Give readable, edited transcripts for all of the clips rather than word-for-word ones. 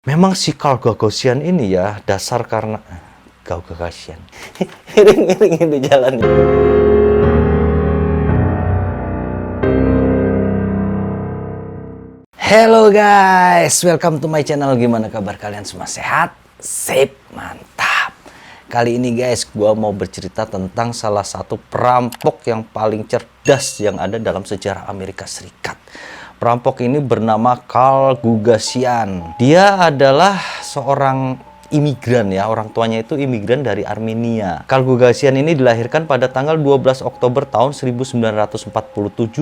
Memang si Carl Gagosian ini ya dasar karena Gagosian. Iring-iring ini jalan. Hello guys, welcome to my channel. Gimana kabar kalian semua? Sehat? Sip, mantap. Kali ini guys, gua mau bercerita tentang salah satu perampok yang paling cerdas yang ada dalam sejarah Amerika Serikat. Perampok ini bernama Carl Gagosian. Dia adalah seorang imigran ya, orang tuanya itu imigran dari Armenia. Carl Gagosian ini dilahirkan pada tanggal 12 Oktober tahun 1947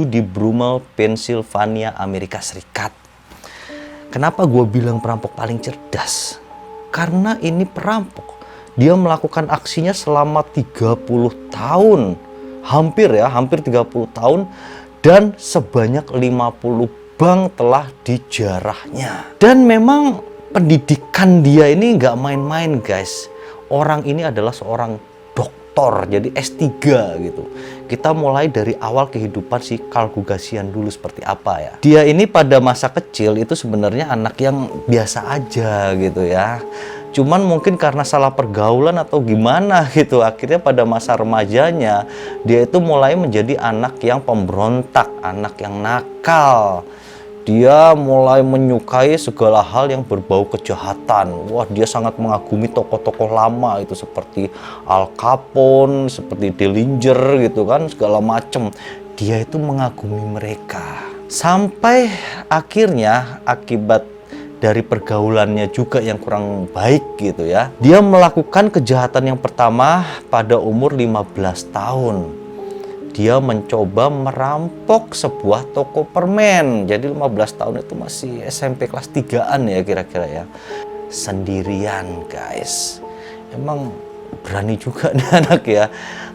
di Brummel, Pennsylvania, Amerika Serikat. Kenapa gue bilang perampok paling cerdas? Karena ini perampok. Dia melakukan aksinya selama 30 tahun. Hampir 30 tahun. Dan sebanyak 50 bank telah dijarahnya. Dan memang pendidikan dia ini nggak main-main guys. Orang ini adalah seorang doktor, jadi S3 gitu. Kita mulai dari awal kehidupan si Carl Gagosian dulu seperti apa ya. Dia ini pada masa kecil itu sebenarnya anak yang biasa aja gitu ya. Cuman mungkin karena salah pergaulan atau gimana gitu, akhirnya pada masa remajanya dia itu mulai menjadi anak yang pemberontak, anak yang nakal. Dia mulai menyukai segala hal yang berbau kejahatan. Wah, dia sangat mengagumi tokoh-tokoh lama itu seperti Al Capone, seperti Dillinger gitu kan, segala macem. Dia itu mengagumi mereka. Sampai akhirnya akibat dari pergaulannya juga yang kurang baik gitu ya, dia melakukan kejahatan yang pertama pada umur 15 tahun. Dia mencoba merampok sebuah toko permen. Jadi 15 tahun itu masih SMP kelas 3-an ya kira-kira ya. Sendirian guys. Emang berani juga nih anak ya.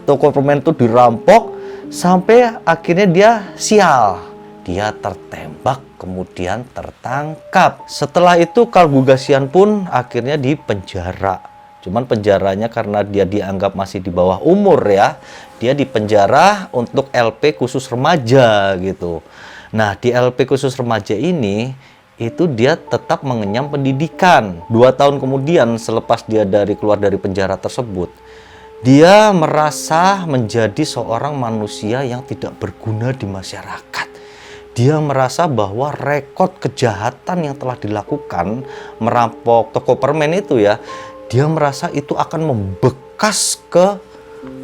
Toko permen itu dirampok sampai akhirnya dia sial. Dia tertembak, kemudian tertangkap. Setelah itu Carl Gagosian pun akhirnya dipenjara. Cuman penjaranya karena dia dianggap masih di bawah umur ya. Dia dipenjara untuk LP khusus remaja gitu. Nah, di LP khusus remaja ini itu dia tetap mengenyam pendidikan. 2 tahun kemudian selepas dia keluar dari penjara tersebut, dia merasa menjadi seorang manusia yang tidak berguna di masyarakat. Dia merasa bahwa rekod kejahatan yang telah dilakukan, merampok toko permen itu ya, dia merasa itu akan membekas ke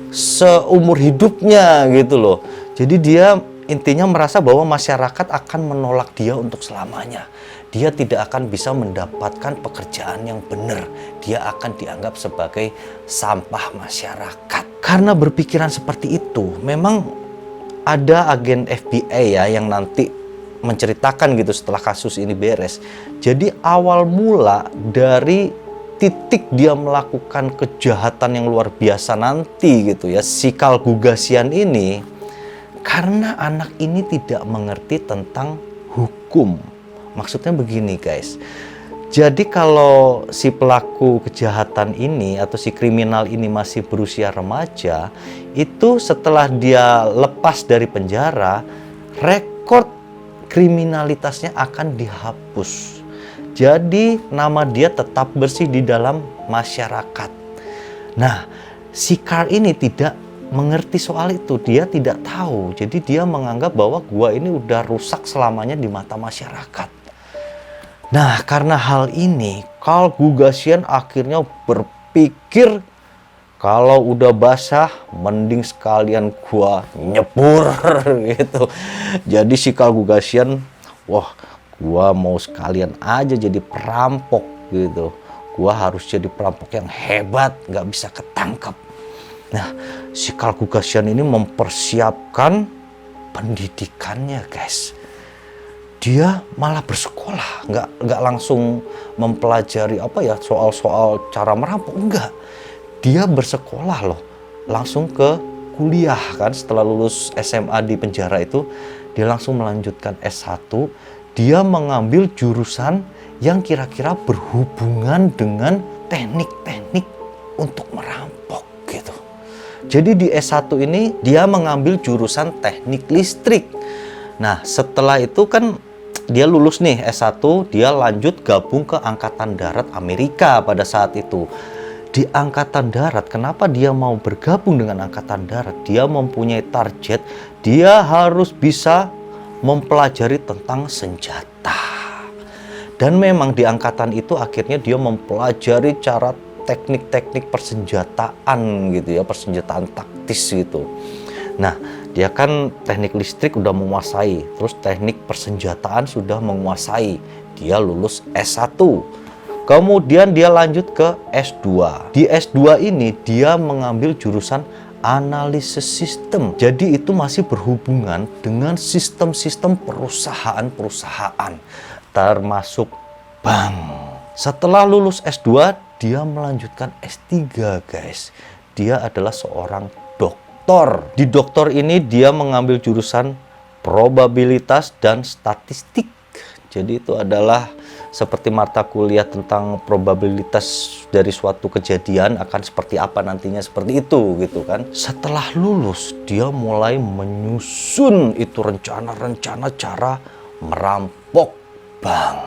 seumur hidupnya gitu loh. Jadi dia intinya merasa bahwa masyarakat akan menolak dia untuk selamanya. Dia tidak akan bisa mendapatkan pekerjaan yang benar. Dia akan dianggap sebagai sampah masyarakat. Karena berpikiran seperti itu, memang ada agen FBI ya yang nanti menceritakan gitu setelah kasus ini beres. Jadi awal mula dari titik dia melakukan kejahatan yang luar biasa nanti gitu ya, si Carl Gagosian ini, karena anak ini tidak mengerti tentang hukum. Maksudnya begini guys. Jadi kalau si pelaku kejahatan ini atau si kriminal ini masih berusia remaja, itu setelah dia lepas dari penjara, rekod kriminalitasnya akan dihapus. Jadi nama dia tetap bersih di dalam masyarakat. Nah, si Carl ini tidak mengerti soal itu, dia tidak tahu. Jadi dia menganggap bahwa gua ini udah rusak selamanya di mata masyarakat. Nah, karena hal ini, Carl Gagosian akhirnya berpikir kalau udah basah, mending sekalian gua nyebur gitu. Jadi si Carl Gagosian, wah, gua mau sekalian aja jadi perampok gitu. Gua harus jadi perampok yang hebat, nggak bisa ketangkep. Nah, si Carl Gagosian ini mempersiapkan pendidikannya guys. Dia malah bersekolah, nggak langsung mempelajari soal-soal cara merampok, enggak. Dia bersekolah loh, langsung ke kuliah kan. Setelah lulus SMA di penjara itu, dia langsung melanjutkan S1. Dia mengambil jurusan yang kira-kira berhubungan dengan teknik-teknik untuk merampok gitu. Jadi di S1 ini dia mengambil jurusan teknik listrik. Nah, setelah itu kan dia lulus nih S1, dia lanjut gabung ke Angkatan Darat Amerika pada saat itu. Di Angkatan Darat, kenapa dia mau bergabung dengan Angkatan Darat? Dia mempunyai target, dia harus bisa mempelajari tentang senjata. Dan memang di angkatan itu akhirnya dia mempelajari cara teknik-teknik persenjataan gitu ya, persenjataan taktis gitu. Nah, dia kan teknik listrik udah menguasai, terus teknik persenjataan sudah menguasai. Dia lulus S1. Kemudian dia lanjut ke S2. Di S2 ini dia mengambil jurusan analisis sistem. Jadi itu masih berhubungan dengan sistem-sistem perusahaan-perusahaan, termasuk bank. Setelah lulus S2, dia melanjutkan S3, guys. Dia adalah seorang doktor. Di doktor ini dia mengambil jurusan probabilitas dan statistik. Jadi itu adalah seperti mata kuliah tentang probabilitas dari suatu kejadian akan seperti apa nantinya, seperti itu gitu kan. Setelah lulus, dia mulai menyusun itu rencana-rencana cara merampok bank.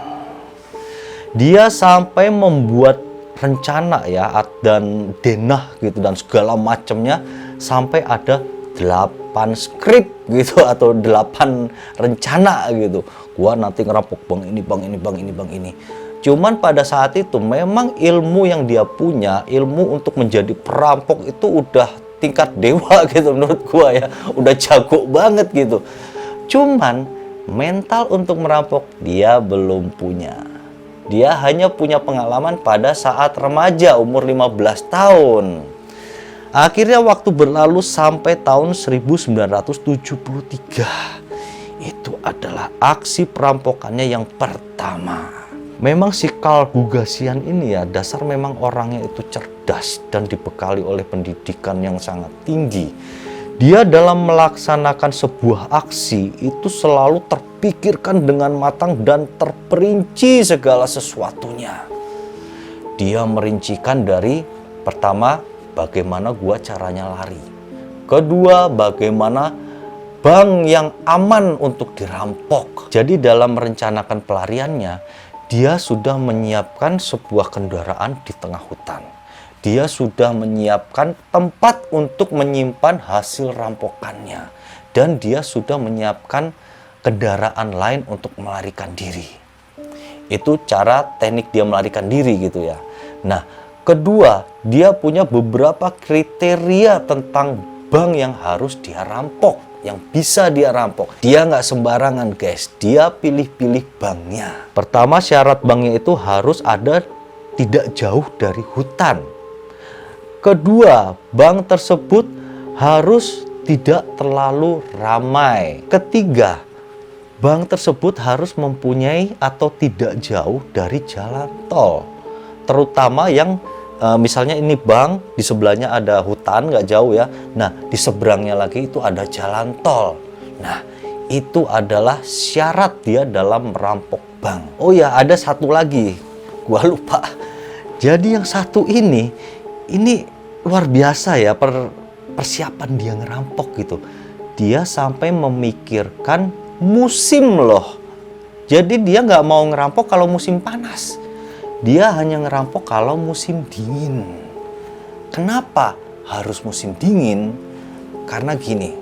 Dia sampai membuat rencana ya dan denah gitu dan segala macamnya, sampai ada 8 skrip gitu atau 8 rencana gitu. Gua nanti ngerampok bank ini, bank ini, bank ini, bank ini. Cuman pada saat itu memang ilmu yang dia punya, ilmu untuk menjadi perampok itu udah tingkat dewa gitu menurut gua ya. Udah jago banget gitu. Cuman mental untuk merampok dia belum punya. Dia hanya punya pengalaman pada saat remaja umur 15 tahun. Akhirnya waktu berlalu sampai tahun 1973. Itu adalah aksi perampokannya yang pertama. Memang si Carl Gugasian ini ya, dasar memang orangnya itu cerdas dan dibekali oleh pendidikan yang sangat tinggi. Dia dalam melaksanakan sebuah aksi itu selalu terpikirkan dengan matang dan terperinci segala sesuatunya. Dia merincikan dari pertama, bagaimana gua caranya lari. Kedua, bagaimana bank yang aman untuk dirampok. Jadi dalam merencanakan pelariannya, dia sudah menyiapkan sebuah kendaraan di tengah hutan. Dia sudah menyiapkan tempat untuk menyimpan hasil rampokannya. Dan dia sudah menyiapkan kendaraan lain untuk melarikan diri. Itu cara teknik dia melarikan diri gitu ya. Nah, kedua, dia punya beberapa kriteria tentang bank yang harus dia rampok, yang bisa dia rampok. Dia nggak sembarangan guys, dia pilih-pilih banknya. Pertama, syarat banknya itu harus ada tidak jauh dari hutan. Kedua, bank tersebut harus tidak terlalu ramai. Ketiga, bank tersebut harus mempunyai atau tidak jauh dari jalan tol. Terutama yang misalnya ini bank, di sebelahnya ada hutan, nggak jauh ya. Nah, di seberangnya lagi itu ada jalan tol. Nah, itu adalah syarat dia dalam merampok bank. Oh ya, ada satu lagi. Gua lupa. Jadi yang satu ini luar biasa ya persiapan dia ngerampok gitu. Dia sampai memikirkan musim loh. Jadi dia nggak mau ngerampok kalau musim panas. Dia hanya ngerampok kalau musim dingin. Kenapa harus musim dingin? Karena gini,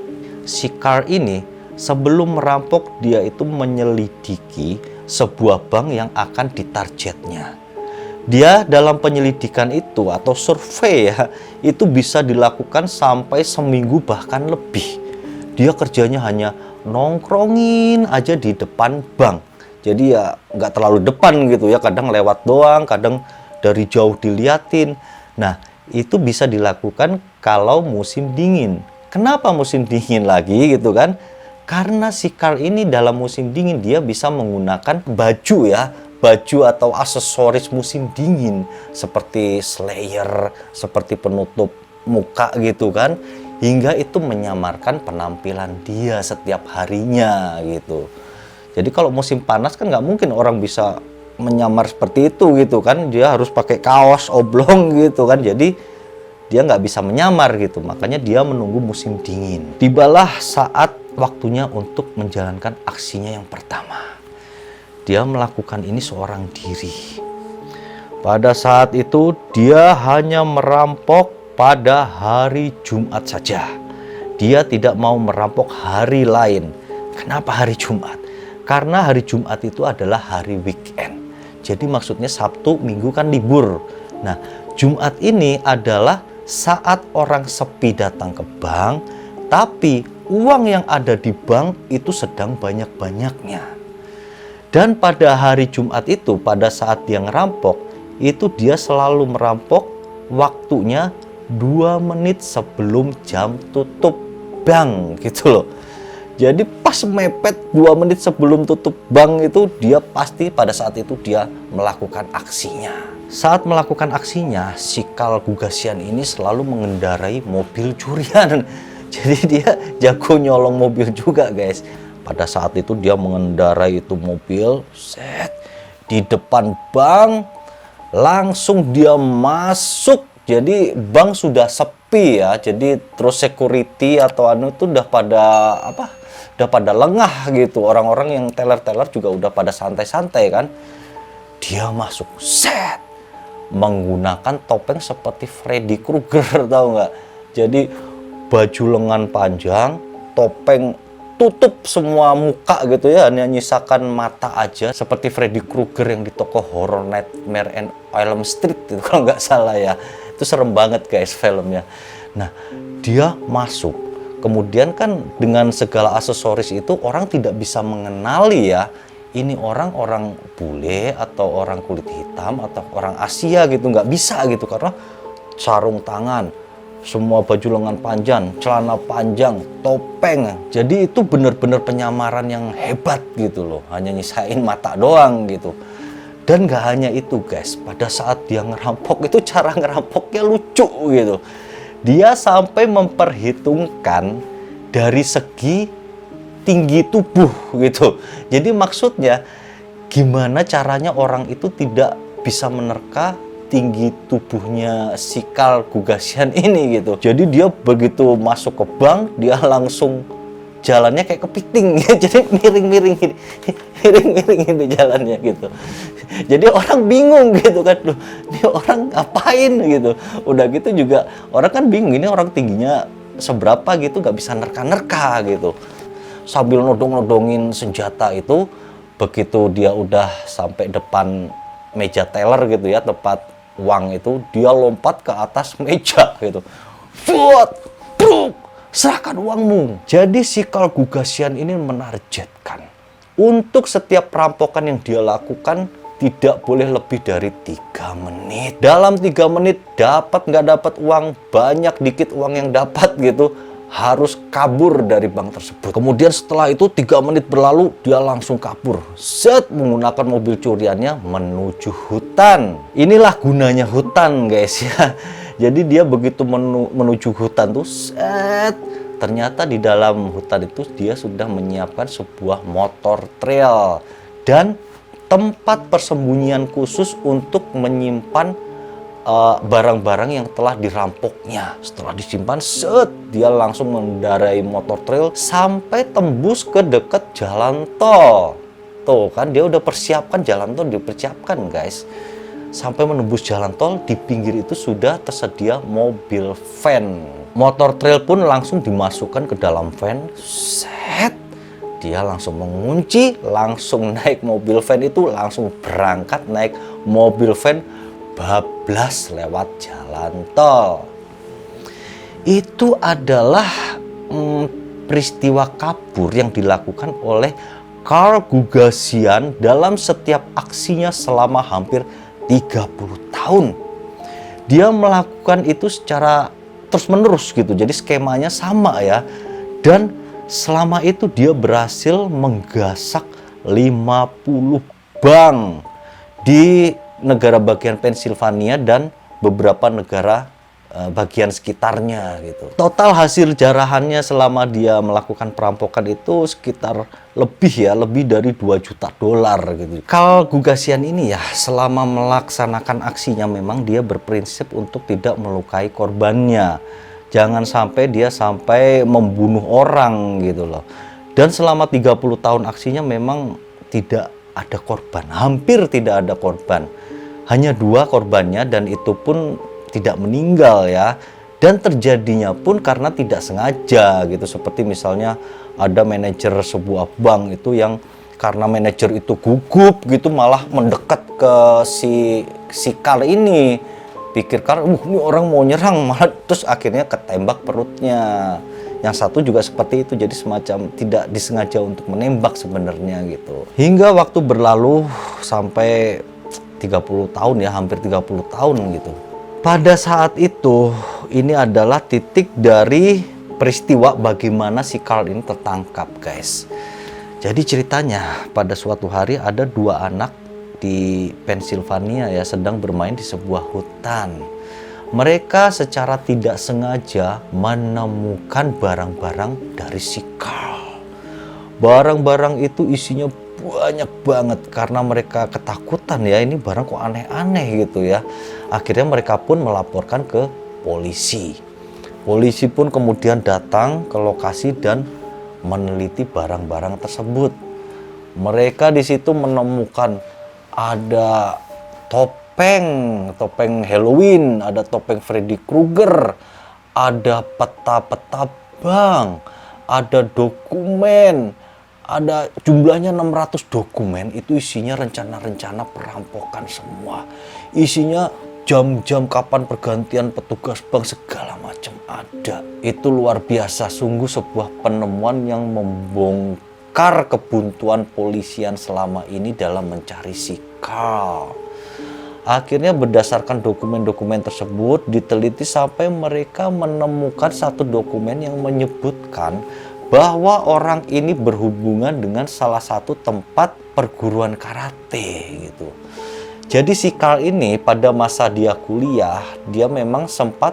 si Carl ini sebelum merampok dia itu menyelidiki sebuah bank yang akan ditargetnya. Dia dalam penyelidikan itu atau survei ya, itu bisa dilakukan sampai seminggu bahkan lebih. Dia kerjanya hanya nongkrongin aja di depan bank. Jadi ya nggak terlalu depan gitu ya, kadang lewat doang, kadang dari jauh diliatin. Nah, itu bisa dilakukan kalau musim dingin. Kenapa musim dingin lagi gitu kan? Karena si Carl ini dalam musim dingin dia bisa menggunakan baju ya, baju atau aksesoris musim dingin seperti slayer, seperti penutup muka gitu kan, hingga itu menyamarkan penampilan dia setiap harinya gitu. Jadi kalau musim panas kan nggak mungkin orang bisa menyamar seperti itu gitu kan. Dia harus pakai kaos oblong gitu kan. Jadi dia nggak bisa menyamar gitu. Makanya dia menunggu musim dingin. Tibalah saat waktunya untuk menjalankan aksinya yang pertama. dia melakukan ini seorang diri. Pada saat itu dia hanya merampok pada hari Jumat saja. Dia tidak mau merampok hari lain. Kenapa hari Jumat? Karena hari Jumat itu adalah hari weekend. Jadi maksudnya Sabtu, Minggu kan libur. Nah, Jumat ini adalah saat orang sepi datang ke bank, tapi uang yang ada di bank itu sedang banyak-banyaknya. Dan pada hari Jumat itu, pada saat dia ngerampok, itu dia selalu merampok waktunya 2 menit sebelum jam tutup bank gitu loh. Jadi pas mepet 2 menit sebelum tutup bank itu dia pasti pada saat itu dia melakukan aksinya. Saat melakukan aksinya, si Karl Gagosian ini selalu mengendarai mobil curian. Jadi dia jago nyolong mobil juga guys. Pada saat itu dia mengendarai itu mobil, set di depan bank, langsung dia masuk. Jadi bank sudah sepi ya. Jadi terus security atau anu itu udah pada udah pada lengah gitu. Orang-orang yang teller-teller juga udah pada santai-santai kan. Dia masuk, set, menggunakan topeng seperti Freddy Krueger, tahu nggak? Jadi baju lengan panjang, topeng tutup semua muka gitu ya, hanya nyisakan mata aja seperti Freddy Krueger yang di toko horror Nightmare on Elm Street itu kalau nggak salah ya. Itu serem banget guys filmnya. Nah, dia masuk. Kemudian kan dengan segala aksesoris itu orang tidak bisa mengenali ya, ini orang bule atau orang kulit hitam atau orang Asia gitu, nggak bisa gitu karena sarung tangan, semua baju lengan panjang, celana panjang, topeng. Jadi itu benar-benar penyamaran yang hebat gitu loh, hanya nyisain mata doang gitu. Dan nggak hanya itu guys, pada saat dia ngerampok itu cara ngerampoknya lucu gitu. Dia sampai memperhitungkan dari segi tinggi tubuh gitu. Jadi maksudnya gimana caranya orang itu tidak bisa menerka tinggi tubuhnya si Karl Gagosian ini gitu. Jadi dia begitu masuk ke bank, dia langsung jalannya kayak kepiting ya. Jadi miring-miring ini jalannya gitu. Jadi orang bingung gitu kan, loh, ini orang ngapain gitu. Udah gitu juga orang kan bingung, ini orang tingginya seberapa gitu, nggak bisa nerka-nerka gitu. Sambil nodong-nodongin senjata itu, begitu dia udah sampai depan meja teller gitu ya, tempat uang itu, dia lompat ke atas meja gitu. Fuat, bruk, serahkan uangmu. Jadi si Karl Gagosian ini menargetkan untuk setiap perampokan yang dia lakukan tidak boleh lebih dari 3 menit. Dalam 3 menit dapat nggak dapat uang, banyak dikit uang yang dapat gitu, harus kabur dari bank tersebut. Kemudian setelah itu 3 menit berlalu, dia langsung kabur. Set, menggunakan mobil curiannya menuju hutan. Inilah gunanya hutan guys ya. Jadi dia begitu menuju hutan tuh, set, ternyata di dalam hutan itu dia sudah menyiapkan sebuah motor trail dan tempat persembunyian khusus untuk menyimpan barang-barang yang telah dirampoknya. Setelah disimpan, set, dia langsung mengendarai motor trail sampai tembus ke dekat jalan tol. Tuh kan dia udah persiapkan jalan tol, dipersiapkan guys. Sampai menembus jalan tol, di pinggir itu sudah tersedia mobil van. Motor trail pun langsung dimasukkan ke dalam van. Set, dia langsung mengunci, langsung naik mobil van itu, langsung berangkat naik mobil van, bablas lewat jalan tol. Itu adalah peristiwa kabur yang dilakukan oleh Karl Gagosian dalam setiap aksinya selama hampir 30 tahun. Dia melakukan itu secara terus-menerus gitu, jadi skemanya sama ya. Dan selama itu dia berhasil menggasak 50 bank di negara bagian Pennsylvania dan beberapa negara bagian sekitarnya gitu. Total hasil jarahannya selama dia melakukan perampokan itu sekitar lebih dari 2 juta dolar gitu. Karl Gagosian ini ya selama melaksanakan aksinya memang dia berprinsip untuk tidak melukai korbannya. Jangan sampai dia sampai membunuh orang gitu loh. Dan selama 30 tahun aksinya memang tidak ada korban, hampir tidak ada korban. Hanya 2 korbannya dan itu pun tidak meninggal ya. Dan terjadinya pun karena tidak sengaja gitu. Seperti misalnya ada manajer sebuah bank itu yang karena manajer itu gugup gitu malah mendekat ke si Carl ini. Pikir Carl, ini orang mau nyerang, malah terus akhirnya ketembak perutnya. Yang satu juga seperti itu, jadi semacam tidak disengaja untuk menembak sebenarnya gitu. Hingga waktu berlalu sampai 30 tahun ya, hampir 30 tahun gitu. Pada saat itu, ini adalah titik dari peristiwa bagaimana si Carl ini tertangkap, guys. Jadi ceritanya, pada suatu hari ada 2 anak di Pennsylvania ya sedang bermain di sebuah hutan. Mereka secara tidak sengaja menemukan barang-barang dari si Carl. Barang-barang itu isinya banyak banget karena mereka ketakutan ya, ini barang kok aneh-aneh gitu ya. Akhirnya mereka pun melaporkan ke polisi. Polisi pun kemudian datang ke lokasi dan meneliti barang-barang tersebut. Mereka di situ menemukan ada topeng Halloween, ada topeng Freddy Krueger, ada peta-peta bank, ada dokumen, ada jumlahnya 600 dokumen, itu isinya rencana-rencana perampokan semua. Isinya jam-jam kapan pergantian petugas bank segala macam ada. Itu luar biasa, sungguh sebuah penemuan yang membongkar kebuntuan polisian selama ini dalam mencari si Carl. Akhirnya berdasarkan dokumen-dokumen tersebut diteliti sampai mereka menemukan satu dokumen yang menyebutkan bahwa orang ini berhubungan dengan salah satu tempat perguruan karate gitu. Jadi si Carl ini pada masa dia kuliah, dia memang sempat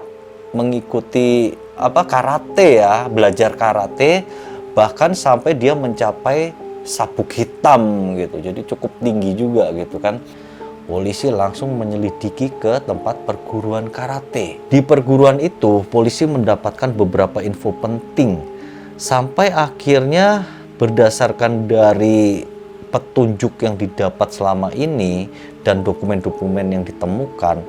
mengikuti karate ya, belajar karate, bahkan sampai dia mencapai sabuk hitam gitu. Jadi cukup tinggi juga gitu kan. Polisi langsung menyelidiki ke tempat perguruan karate. Di perguruan itu, polisi mendapatkan beberapa info penting. Sampai akhirnya berdasarkan dari petunjuk yang didapat selama ini dan dokumen-dokumen yang ditemukan,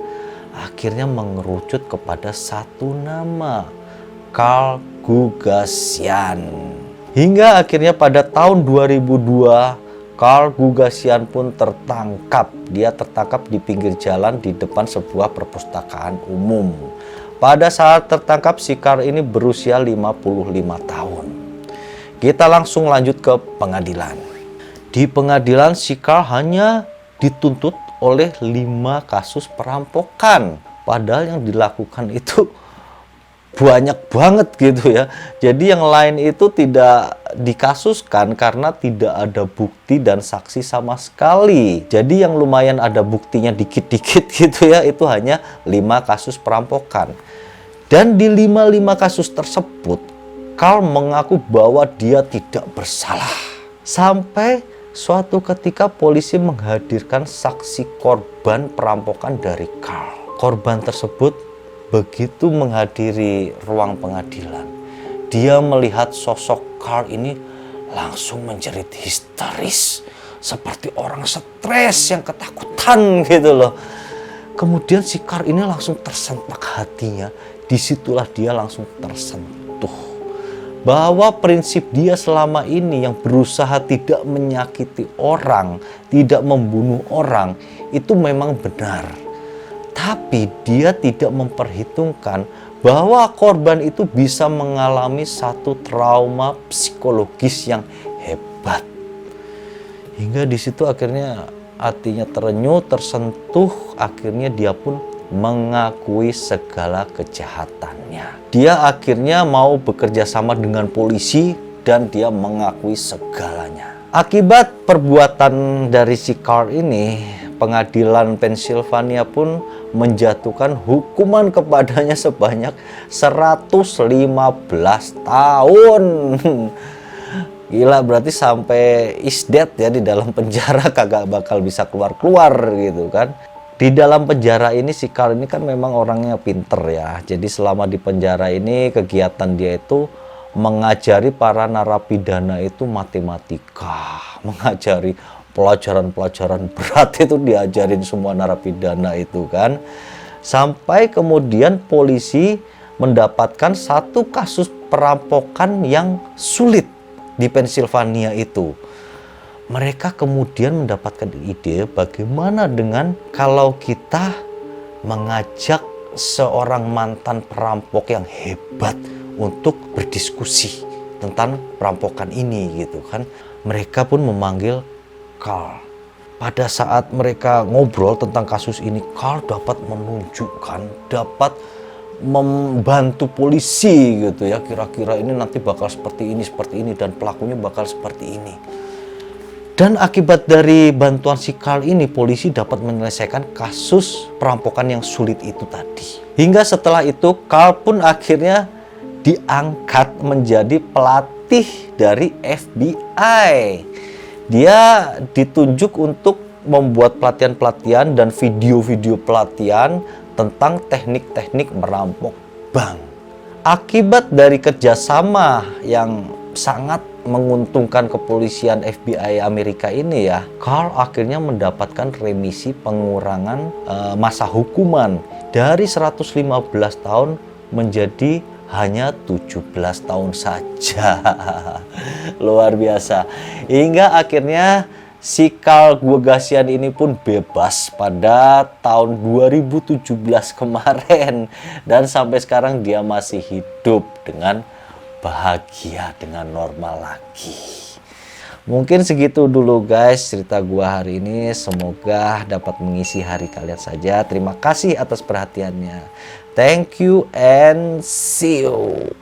akhirnya mengerucut kepada satu nama, Carl Gugasian. Hingga akhirnya pada tahun 2002, Carl Gugasian pun tertangkap. Dia tertangkap di pinggir jalan di depan sebuah perpustakaan umum. Pada saat tertangkap, si Carl ini berusia 55 tahun. Kita langsung lanjut ke pengadilan. Di pengadilan, si Carl hanya dituntut oleh 5 kasus perampokan. Padahal yang dilakukan itu banyak banget gitu ya. Jadi yang lain itu tidak dikasuskan karena tidak ada bukti dan saksi sama sekali. Jadi yang lumayan ada buktinya dikit-dikit gitu ya, itu hanya 5 kasus perampokan. Dan di 5 kasus tersebut, Carl mengaku bahwa dia tidak bersalah. Sampai suatu ketika polisi menghadirkan saksi korban perampokan dari Carl. Korban tersebut begitu menghadiri ruang pengadilan, dia melihat sosok Carl ini langsung menjerit histeris seperti orang stres yang ketakutan gitu loh. Kemudian si Carl ini langsung tersentak hatinya. Disitulah dia langsung tersentuh bahwa prinsip dia selama ini yang berusaha tidak menyakiti orang, tidak membunuh orang, itu memang benar. Tapi dia tidak memperhitungkan bahwa korban itu bisa mengalami satu trauma psikologis yang hebat. Hingga di situ akhirnya hatinya terenyuh, tersentuh, akhirnya dia pun mengakui segala kejahatannya. Dia akhirnya mau bekerja sama dengan polisi dan dia mengakui segalanya. Akibat perbuatan dari si Carl ini, pengadilan Pennsylvania pun menjatuhkan hukuman kepadanya sebanyak 115 tahun. Gila, berarti sampai is dead ya di dalam penjara, kagak bakal bisa keluar-keluar gitu kan. Di dalam penjara ini si Carl ini kan memang orangnya pinter ya. Jadi selama di penjara ini kegiatan dia itu mengajari para narapidana itu matematika, mengajari pelajaran-pelajaran berat itu diajarin semua narapidana itu kan. Sampai kemudian polisi mendapatkan satu kasus perampokan yang sulit di Pennsylvania itu. Mereka kemudian mendapatkan ide bagaimana dengan kalau kita mengajak seorang mantan perampok yang hebat untuk berdiskusi tentang perampokan ini gitu kan. Mereka pun memanggil Carl. Pada saat mereka ngobrol tentang kasus ini, Carl dapat menunjukkan, dapat membantu polisi gitu ya, kira-kira ini nanti bakal seperti ini dan pelakunya bakal seperti ini. Dan akibat dari bantuan si Carl ini, polisi dapat menyelesaikan kasus perampokan yang sulit itu tadi. Hingga setelah itu, Carl pun akhirnya diangkat menjadi pelatih dari FBI. Dia ditunjuk untuk membuat pelatihan-pelatihan dan video-video pelatihan tentang teknik-teknik merampok bank. Akibat dari kerjasama yang sangat menguntungkan kepolisian FBI Amerika ini ya, Carl akhirnya mendapatkan remisi pengurangan masa hukuman dari 115 tahun menjadi hanya 17 tahun saja. Luar biasa. Hingga akhirnya si Carl Gugasian ini pun bebas pada tahun 2017 kemarin. Dan sampai sekarang dia masih hidup dengan bahagia, dengan normal lagi. Mungkin segitu dulu guys cerita gua hari ini. Semoga dapat mengisi hari kalian saja. Terima kasih atas perhatiannya. Thank you and see you.